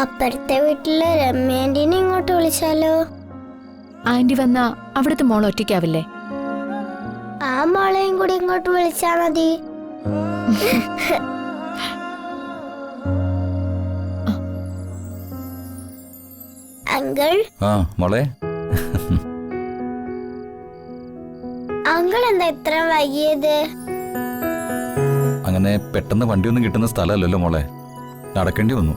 അപ്പുറത്തെ വീട്ടിലെ രമ്യ ആന്റീനെ ഇങ്ങോട്ട് വിളിച്ചാലോ? ആന്റി വന്നാ അവിടുത്തെ മോൾ ഒറ്റയ്ക്കാവില്ലേ? ആ മോളെയും കൂടി ഇങ്ങോട്ട് വിളിച്ചാ മതി. അങ്കിൾ മോളെ, അങ്കിൾ എന്താ ഇത്ര വൈകിയത്? അങ്ങനെ പെട്ടെന്ന് വണ്ടിയൊന്നും കിട്ടുന്ന സ്ഥലമല്ലല്ലോ മോളെ, നടക്കേണ്ടി വന്നു.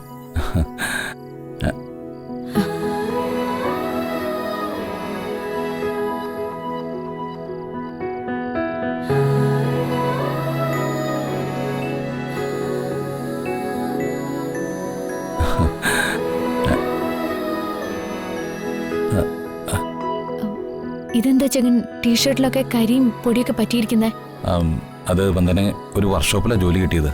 ഇതെന്താ ചെകൻ ടീഷർട്ടിലൊക്കെ കരിയും പൊടിയൊക്കെ പറ്റിയിരിക്കുന്നേ? അത് വന്ദനെ ഒരു വർക്ക്ഷോപ്പിലാണ് ജോലി കിട്ടിയത്.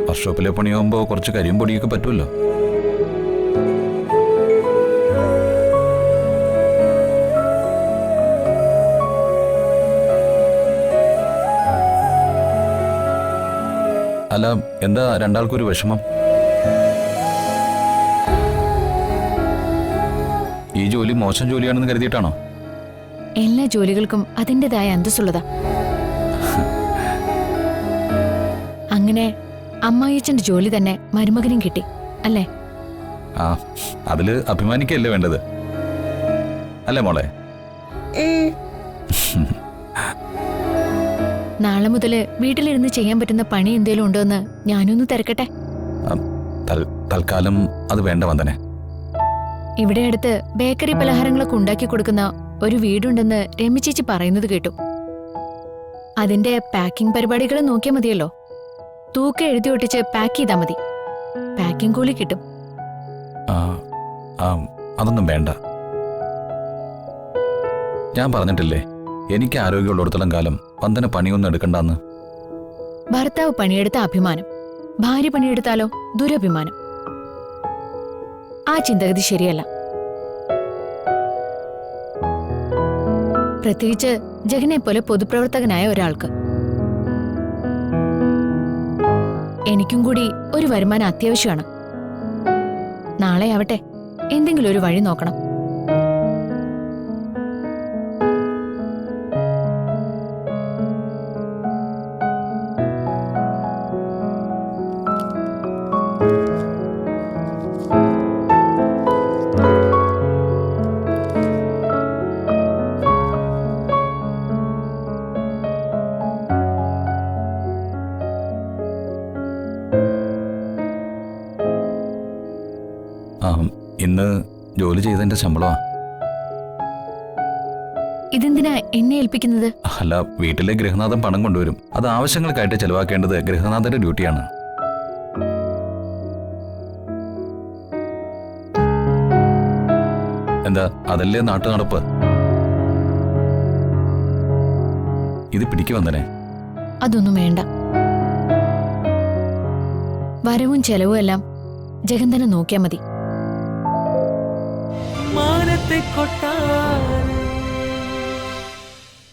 വർക്ക്ഷോപ്പിലെ പണിയാകുമ്പോ കുറച്ച് കരിയും പൊടിയൊക്കെ പറ്റുമല്ലോ. അല്ല, എന്താ രണ്ടാൾക്കൊരു വിഷമം? ഈ ജോലി മോശം ജോലിയാണെന്ന് കരുതിയിട്ടാണോ? എല്ലാ ജോലികൾക്കും അതിൻ്റെതായ അന്തസ്സുള്ളതാ. അങ്ങനെ അമ്മായിയച്ഛന്റെ ജോലി തന്നെ മരുമകനും കിട്ടി അല്ലേ? ആ, അതില് അഭിമാനിക്കല്ലേ വേണ്ടത്, അല്ലേ മോളെ? നാളെ മുതല് വീട്ടിലിരുന്ന് ചെയ്യാൻ പറ്റുന്ന പണി എന്തേലും ഉണ്ടോ എന്ന് ഞാനൊന്ന് തിരക്കട്ടെ. തൽക്കാലം അത് വേണ്ട വന്ദനെ. ഇവിടെ അടുത്ത് ബേക്കറി പലഹാരങ്ങളൊക്കെ ഉണ്ടാക്കി കൊടുക്കുന്ന ഒരു വീടുണ്ടെന്ന് രമ്യ ചേച്ചി പറയുന്നത് കേട്ടു. അതിന്റെ പാക്കിംഗ് പരിപാടികൾ നോക്കിയാൽ മതിയല്ലോ. തൂക്കം എഴുതി ഒട്ടിച്ച് പാക്ക് ചെയ്താൽ മതി. പാക്കിംഗ് കൂലി കിട്ടും. അതൊന്നും വേണ്ട. ഞാൻ പറഞ്ഞിട്ടില്ലേ, എനിക്ക് ആരോഗ്യമുള്ളിടത്തോളം കാലം വന്ദന പണിയൊന്നും എടുക്കണ്ടെന്ന്. ഭർത്താവ് പണിയെടുത്ത അഭിമാനം, ഭാര്യ പണിയെടുത്താലോ ദുരഭിമാനം. ആ ചിന്തഗതി ശരിയല്ല. പ്രത്യേകിച്ച് ജഗനെ പോലെ പൊതുപ്രവർത്തകനായ ഒരാൾക്ക്. എനിക്കും കൂടി ഒരു വരുമാനം അത്യാവശ്യമാണ്. നാളെ ആവട്ടെ, എന്തെങ്കിലും ഒരു വഴി നോക്കണം. ഇന്ന് ജോലി ചെയ്തതിന്റെ ശമ്പളമാ. ഇതെന്തിനാ എന്നെ ഏൽപ്പിക്കുന്നത്? അല്ല, വീട്ടിലെ ഗൃഹനാഥൻ പണം കൊണ്ടുവരും. അത് ആവശ്യങ്ങൾക്കായിട്ട് ചെലവാക്കേണ്ടത് ഗൃഹനാഥന്റെ ഡ്യൂട്ടിയാണ്. എന്താ, അതല്ലേ നാട്ടു നടപ്പ്. ഇത് പിടിക്കു വന്നനെ. അതൊന്നും വേണ്ട. വരവും ചെലവും എല്ലാം ജഗൻ തന്നെ നോക്കിയാ മതി. മാനത്തെ കൊട്ടാ